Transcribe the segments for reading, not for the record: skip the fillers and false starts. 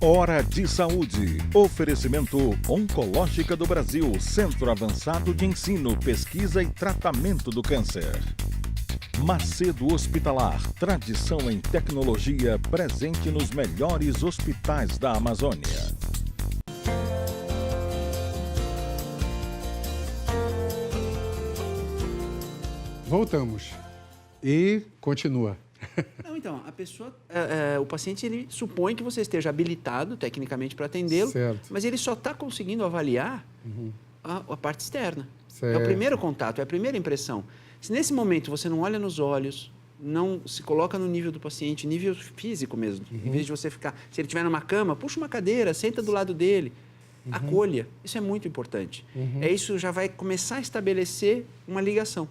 Hora de Saúde. Oferecimento Oncológica do Brasil, Centro Avançado de Ensino, Pesquisa e Tratamento do Câncer. Macedo Hospitalar, tradição em tecnologia presente nos melhores hospitais da Amazônia. Voltamos. E continua. Não, então, a pessoa, o paciente, ele supõe que você esteja habilitado tecnicamente para atendê-lo, mas ele só está conseguindo avaliar a parte externa. Certo. É o primeiro contato, é a primeira impressão. Se nesse momento você não olha nos olhos, não se coloca no nível do paciente, nível físico mesmo, em vez de você ficar... Se ele estiver numa cama, puxa uma cadeira, senta do lado dele, acolha. Isso é muito importante. Isso já vai começar a estabelecer uma ligação.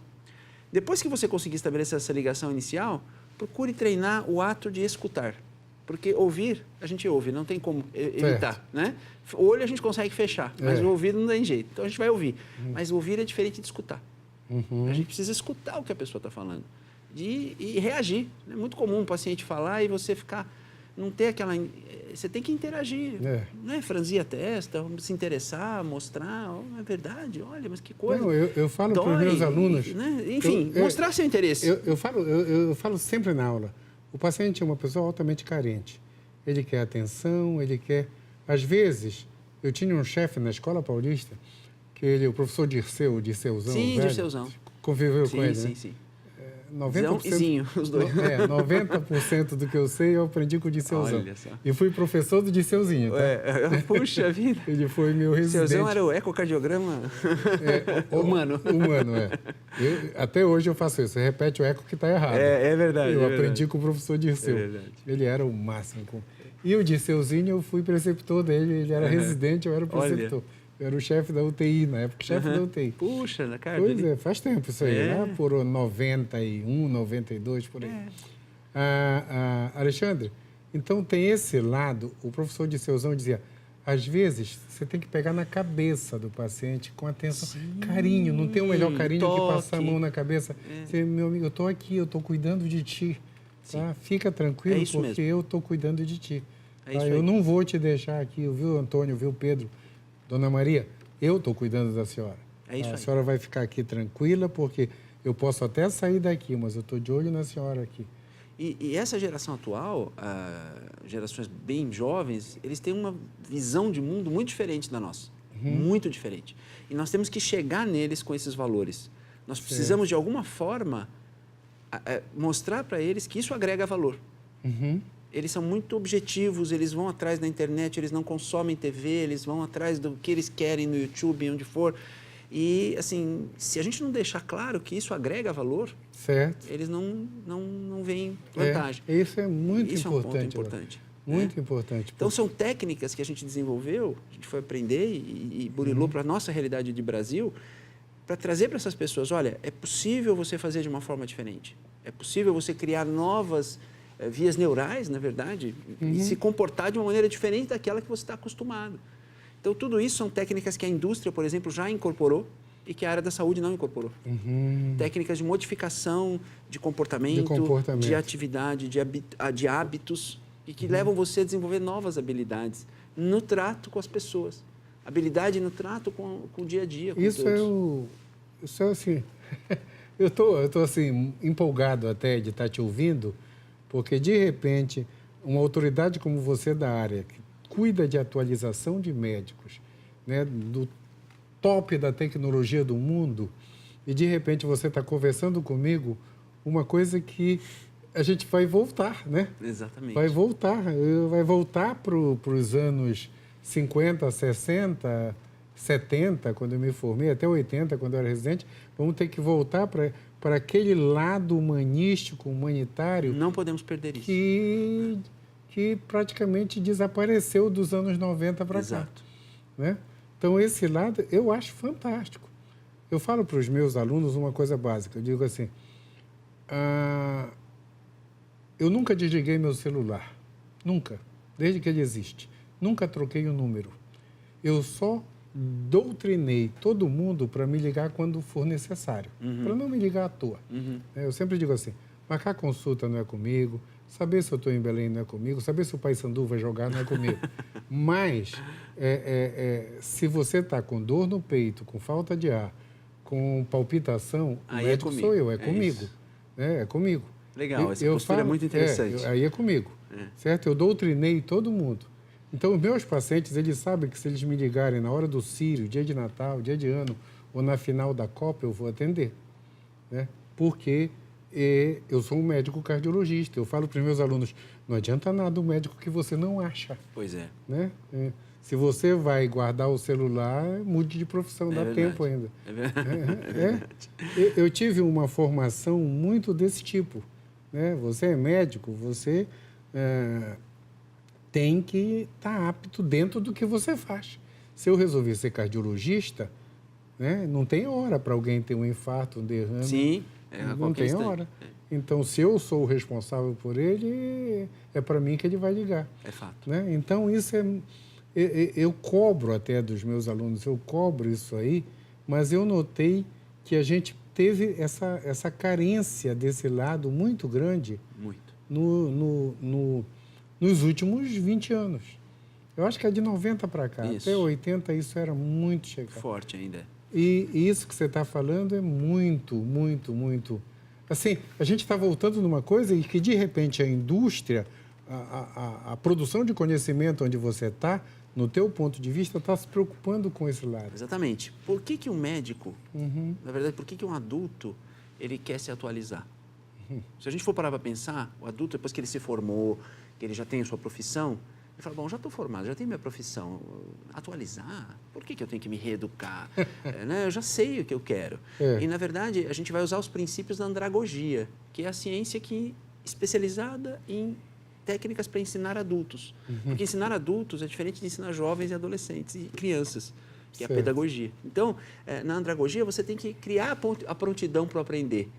Depois que você conseguir estabelecer essa ligação inicial, procure treinar o ato de escutar. Porque ouvir, a gente ouve, não tem como evitar, né? O olho a gente consegue fechar, mas o ouvido não tem jeito. Então a gente vai ouvir. Mas ouvir é diferente de escutar. A gente precisa escutar o que a pessoa está falando e reagir. É muito comum um paciente falar e você ficar... Não ter aquela... Você tem que interagir, né? Franzir a testa, se interessar, mostrar. Oh, é verdade, olha, mas que coisa. Não, eu falo para os meus alunos... Né? Enfim, mostrar seu interesse. Eu falo sempre na aula. O paciente é uma pessoa altamente carente. Ele quer atenção, ele quer... Às vezes, eu tinha um chefe na Escola Paulista, que ele, o professor Dirceuzão, sim, velho, Dirceuzão. Conviveu com ele, sim, né? Sim. 90%, e Zinho, os dois. 90% do que eu sei eu aprendi com o Dirceuzão. Olha só. E fui professor do Dirceuzinho, tá? Puxa vida. Ele foi meu residente. Dirceuzão era o ecocardiograma humano. Humano, até hoje eu faço isso. Você repete o eco que está errado. É verdade. Eu aprendi com o professor Dirceu. É verdade. Ele era o máximo. E o Dirceuzinho, eu fui preceptor dele. Ele era residente, eu era o preceptor. Olha. Eu era o chefe da UTI, na época, chefe da UTI. Puxa, na cara Pois dele. faz tempo isso aí, lá por 91, 92, por aí. Alexandre, então tem esse lado, o professor Dirceuzão dizia, às vezes você tem que pegar na cabeça do paciente com atenção, carinho, não tem o melhor carinho que passar a mão na cabeça. Dizer, meu amigo, eu estou aqui, eu estou cuidando de ti, tá? Fica tranquilo, porque mesmo. Eu estou cuidando de ti. Tá? Eu não vou te deixar aqui, viu, Antônio, viu, Pedro? Dona Maria, eu estou cuidando da senhora. É isso aí. A senhora vai ficar aqui tranquila, porque eu posso até sair daqui, mas eu estou de olho na senhora aqui. E essa geração atual, gerações bem jovens, eles têm uma visão de mundo muito diferente da nossa. Muito diferente. E nós temos que chegar neles com esses valores. Nós precisamos, de alguma forma, mostrar para eles que isso agrega valor. Eles são muito objetivos, eles vão atrás da internet, eles não consomem TV, eles vão atrás do que eles querem no YouTube, onde for. E, assim, se a gente não deixar claro que isso agrega valor, eles não veem vantagem. Isso é muito isso importante. É um ponto importante. Muito importante. Então, são técnicas que a gente desenvolveu, a gente foi aprender e burilou para a nossa realidade de Brasil, para trazer para essas pessoas, olha, é possível você fazer de uma forma diferente. É possível você criar novas vias neurais, na verdade, e se comportar de uma maneira diferente daquela que você está acostumado. Então, tudo isso são técnicas que a indústria, por exemplo, já incorporou e que a área da saúde não incorporou. Técnicas de modificação de comportamento, de atividade, de hábitos, e que levam você a desenvolver novas habilidades no trato com as pessoas. Habilidade no trato com o dia a dia, com todos. Isso é assim... eu tô assim, empolgado até de estar te ouvindo, porque, de repente, uma autoridade como você da área, que cuida de atualização de médicos, né, do top da tecnologia do mundo, e, de repente, você está conversando comigo uma coisa que a gente vai voltar, né? Exatamente. Vai voltar para os anos 50, 60, 70, quando eu me formei, até 80, quando eu era residente. Vamos ter que voltar para aquele lado humanístico, humanitário... Não podemos perder isso. Que praticamente desapareceu dos anos 90 para cá. Exato. Né? Então, esse lado eu acho fantástico. Eu falo para os meus alunos uma coisa básica. Eu digo assim, eu nunca desliguei meu celular. Nunca. Desde que ele existe. Nunca troquei o número. Eu só doutrinei todo mundo para me ligar quando for necessário, para não me ligar à toa. Eu sempre digo assim, marcar consulta não é comigo, Saber se eu estou em Belém não é comigo, saber se o Paysandu vai jogar não é comigo. Mas, se você está com dor no peito, com falta de ar, com palpitação, aí o médico sou eu, é comigo. É comigo. Legal, essa postura é muito interessante. Aí é comigo, certo? Eu doutrinei todo mundo. Então, os meus pacientes, eles sabem que se eles me ligarem na hora do Círio, dia de Natal, dia de ano, ou na final da Copa, eu vou atender, né? Porque eu sou um médico cardiologista. Eu falo para os meus alunos, não adianta nada um médico que você não acha. Pois é. Né? Se você vai guardar o celular, mude de profissão, dá tempo ainda. É verdade. Eu tive uma formação muito desse tipo. Né? Você é médico, você tem que estar apto dentro do que você faz. Se eu resolver ser cardiologista, né, não tem hora para alguém ter um infarto, um derrame. Sim. Não tem hora. Então, se eu sou o responsável por ele, é para mim que ele vai ligar. É fato. Né? Então, isso eu cobro até dos meus alunos, eu cobro isso aí, mas eu notei que a gente teve essa carência desse lado muito grande nos últimos 20 anos. Eu acho que é de 90 para cá. Até 80 isso era muito chegado. Forte ainda. E isso que você está falando é muito, muito, muito... Assim, a gente está voltando numa coisa e que, de repente, a indústria, a produção de conhecimento onde você está, no teu ponto de vista, está se preocupando com esse lado. Exatamente. Por que um médico, na verdade, por que um adulto, ele quer se atualizar? Se a gente for parar para pensar, o adulto, depois que ele se formou, que ele já tem a sua profissão, ele fala, bom, já estou formado, já tenho minha profissão, atualizar? Por que eu tenho que me reeducar? Né? Eu já sei o que eu quero. E, na verdade, a gente vai usar os princípios da andragogia, que é a ciência especializada em técnicas para ensinar adultos. Porque ensinar adultos é diferente de ensinar jovens e adolescentes e crianças, que é a pedagogia. Então, na andragogia, você tem que criar a prontidão para aprender.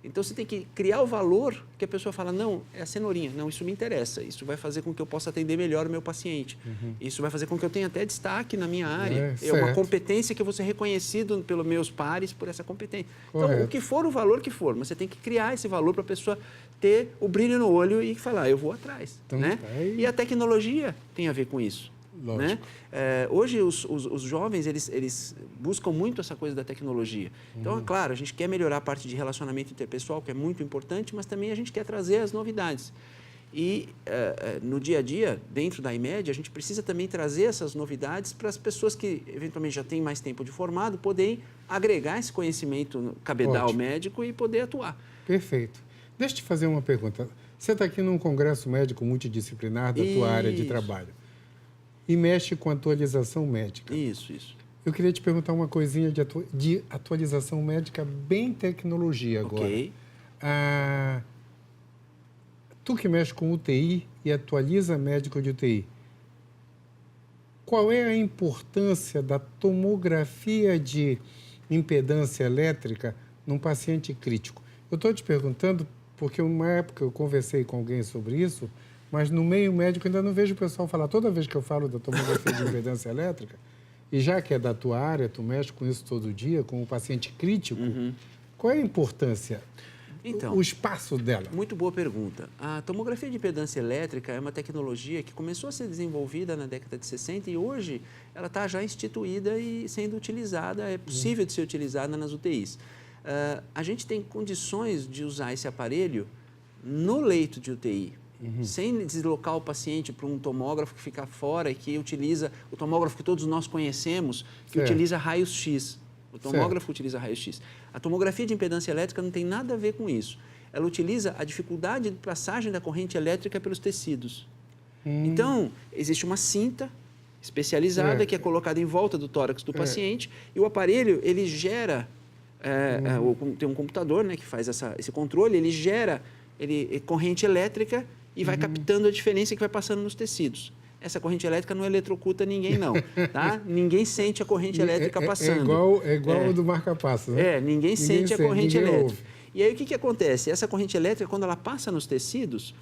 Então, você tem que criar o valor que a pessoa fala, não, é a cenourinha, não, isso me interessa, isso vai fazer com que eu possa atender melhor o meu paciente, isso vai fazer com que eu tenha até destaque na minha área, é uma competência que eu vou ser reconhecido pelos meus pares por essa competência. Correto. Então, o que for o valor que for, mas você tem que criar esse valor para a pessoa ter o brilho no olho e falar, eu vou atrás. Então, né? E a tecnologia tem a ver com isso. Né? Hoje, os jovens, eles buscam muito essa coisa da tecnologia. Então, é claro, a gente quer melhorar a parte de relacionamento interpessoal, que é muito importante, mas também a gente quer trazer as novidades. E, no dia a dia, dentro da IMED, a gente precisa também trazer essas novidades para as pessoas que, eventualmente, já têm mais tempo de formado, poderem agregar esse conhecimento cabedal médico e poder atuar. Perfeito. Deixa eu te fazer uma pergunta. Você está aqui num congresso médico multidisciplinar da tua área de trabalho. E mexe com atualização médica. Isso. Eu queria te perguntar uma coisinha de atualização médica, bem tecnologia agora. Ok. Tu que mexe com UTI e atualiza médico de UTI, qual é a importância da tomografia de impedância elétrica num paciente crítico? Eu estou te perguntando porque uma época eu conversei com alguém sobre isso, mas no meio médico ainda não vejo o pessoal falar. Toda vez que eu falo da tomografia de impedância elétrica, e já que é da tua área, tu mexe com isso todo dia, com o paciente crítico, qual é a importância, o espaço dela? Muito boa pergunta. A tomografia de impedância elétrica é uma tecnologia que começou a ser desenvolvida na década de 60 e hoje ela está já instituída e sendo utilizada, é possível de ser utilizada nas UTIs. A gente tem condições de usar esse aparelho no leito de UTI. Sem deslocar o paciente para um tomógrafo que fica fora e que utiliza o tomógrafo que todos nós conhecemos, que utiliza raios-x. O tomógrafo utiliza raios-x. A tomografia de impedância elétrica não tem nada a ver com isso. Ela utiliza a dificuldade de passagem da corrente elétrica pelos tecidos. Então, existe uma cinta especializada que é colocada em volta do tórax do paciente e o aparelho, ele gera, tem um computador, né, que faz esse controle, ele gera corrente elétrica e vai captando a diferença que vai passando nos tecidos. Essa corrente elétrica não eletrocuta ninguém, não. Tá? Ninguém sente a corrente elétrica passando. É igual o do marca-passo, né? Ninguém sente a corrente elétrica. Ouve. E aí, o que acontece? Essa corrente elétrica, quando ela passa nos tecidos,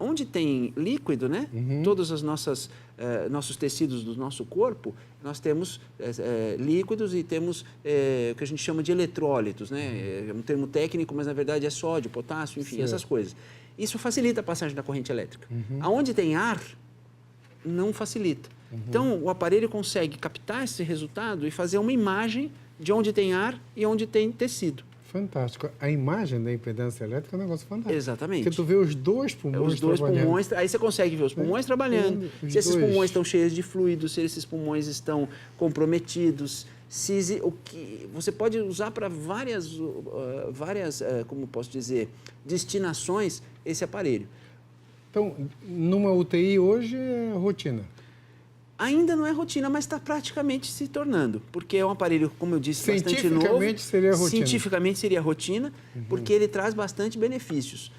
onde tem líquido, né? Todos os nossos tecidos do nosso corpo, nós temos líquidos e temos o que a gente chama de eletrólitos, né? É um termo técnico, mas na verdade é sódio, potássio, enfim, essas coisas. Isso facilita a passagem da corrente elétrica. Aonde tem ar, não facilita. Então, o aparelho consegue captar esse resultado e fazer uma imagem de onde tem ar e onde tem tecido. Fantástico. A imagem da impedância elétrica é um negócio fantástico. Exatamente. Porque tu vê os dois pulmões pulmões, aí você consegue ver os pulmões trabalhando, se esses pulmões estão cheios de fluido, se esses pulmões estão comprometidos, você pode usar para várias, como posso dizer, destinações esse aparelho. Então, numa UTI hoje é rotina. Ainda não é rotina, mas está praticamente se tornando, porque é um aparelho, como eu disse, bastante novo. Cientificamente seria rotina. Cientificamente seria rotina, porque ele traz bastante benefícios.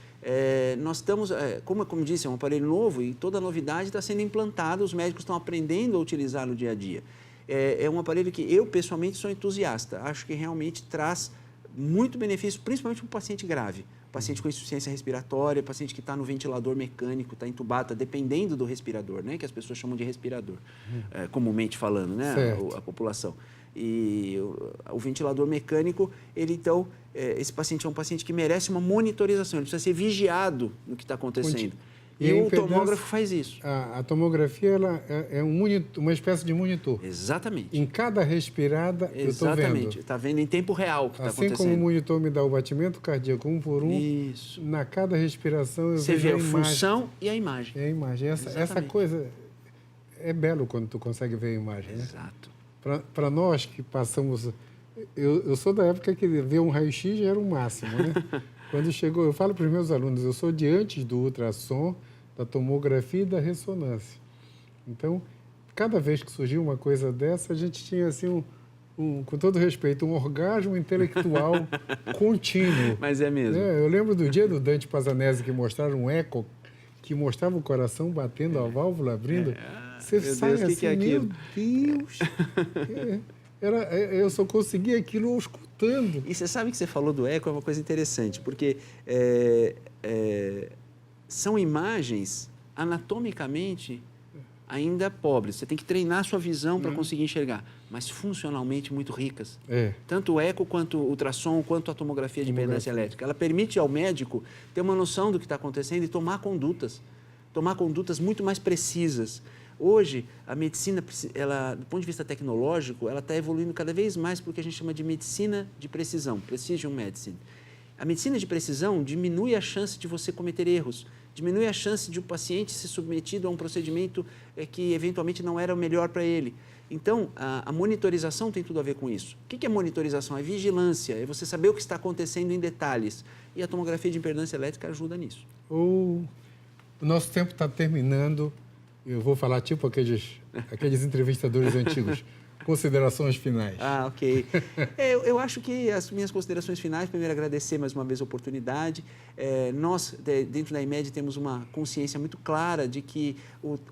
Nós estamos, como disse, é um aparelho novo e toda novidade está sendo implantada, os médicos estão aprendendo a utilizar no dia a dia. É um aparelho que eu, pessoalmente, sou entusiasta. Acho que realmente traz muito benefício, principalmente para o paciente grave. Paciente com insuficiência respiratória, paciente que está no ventilador mecânico, está entubado, está dependendo do respirador, né? Que as pessoas chamam de respirador, comumente falando, né? A população. E o ventilador mecânico, então, esse paciente é um paciente que merece uma monitorização, ele precisa ser vigiado no que está acontecendo. E o tomógrafo faz isso. A tomografia ela é uma espécie de monitor. Exatamente. Em cada respirada, eu estou vendo. Exatamente. Está vendo em tempo real o que está acontecendo. Assim como o monitor me dá o batimento cardíaco um por um, isso. Na cada respiração eu Você vejo vê a a imagem. função e a imagem. É a imagem. Essa coisa é belo quando tu consegue ver a imagem. Exato. Né? Para nós que passamos... Eu sou da época que ver um raio-x já era o máximo, né? Quando chegou, eu falo para os meus alunos, eu sou de antes do ultrassom, da tomografia e da ressonância. Então, cada vez que surgiu uma coisa dessa, a gente tinha, assim, com todo respeito, um orgasmo intelectual contínuo. Mas é mesmo. Eu lembro do dia do Dante Pazzanese que mostraram um eco, que mostrava o coração batendo, a válvula abrindo. Você sai assim, que é meu Deus! Eu só conseguia aquilo escutando. E você sabe que você falou do eco, é uma coisa interessante, porque são imaens anatomicamente ainda pobres. Você tem que treinar a sua visão para conseguir enxergar, mas funcionalmente muito ricas. Tanto o eco, quanto o ultrassom, quanto a tomografia de impedância elétrica. Ela permite ao médico ter uma noção do que está acontecendo e tomar condutas muito mais precisas. Hoje, a medicina, do ponto de vista tecnológico, ela está evoluindo cada vez mais para o que a gente chama de medicina de precisão, precision medicine. A medicina de precisão diminui a chance de você cometer erros, diminui a chance de o paciente ser submetido a um procedimento que eventualmente não era o melhor para ele. Então, a monitorização tem tudo a ver com isso. O que é monitorização? É vigilância, é você saber o que está acontecendo em detalhes. E a tomografia de impedância elétrica ajuda nisso. O nosso tempo está terminando. Eu vou falar tipo aqueles entrevistadores antigos. Considerações finais. Ok. Eu acho que as minhas considerações finais, primeiro agradecer mais uma vez a oportunidade. Nós, dentro da IMED, temos uma consciência muito clara de que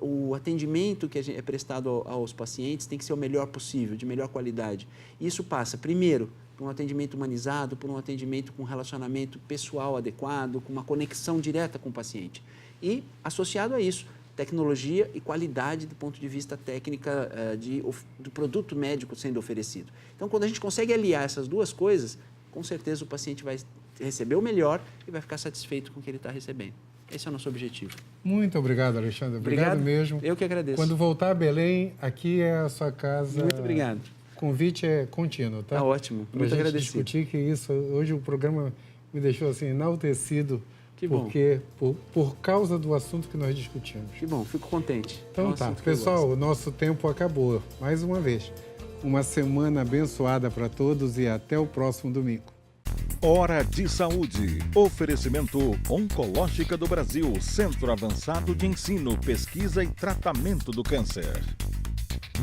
o atendimento que é prestado aos pacientes tem que ser o melhor possível, de melhor qualidade. Isso passa, primeiro, por um atendimento humanizado, por um atendimento com relacionamento pessoal adequado, com uma conexão direta com o paciente. E, associado a isso, tecnologia e qualidade do ponto de vista técnica do produto médico sendo oferecido. Então, quando a gente consegue aliar essas duas coisas, com certeza o paciente vai receber o melhor e vai ficar satisfeito com o que ele está recebendo. Esse é o nosso objetivo. Muito obrigado, Alexandre. Obrigado mesmo. Eu que agradeço. Quando voltar a Belém, aqui é a sua casa. Muito obrigado. O convite é contínuo, tá? Tá ótimo. Muito agradecido. Discutir que isso, hoje o programa me deixou assim enaltecido. Que bom. Porque, por causa do assunto que nós discutimos. Que bom, fico contente. Então tá, pessoal, o nosso tempo acabou. Mais uma vez, uma semana abençoada para todos e até o próximo domingo. Hora de Saúde. Oferecimento Oncológica do Brasil, Centro Avançado de Ensino, Pesquisa e Tratamento do Câncer.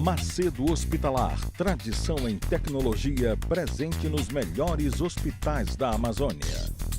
Macedo Hospitalar, tradição em tecnologia presente nos melhores hospitais da Amazônia.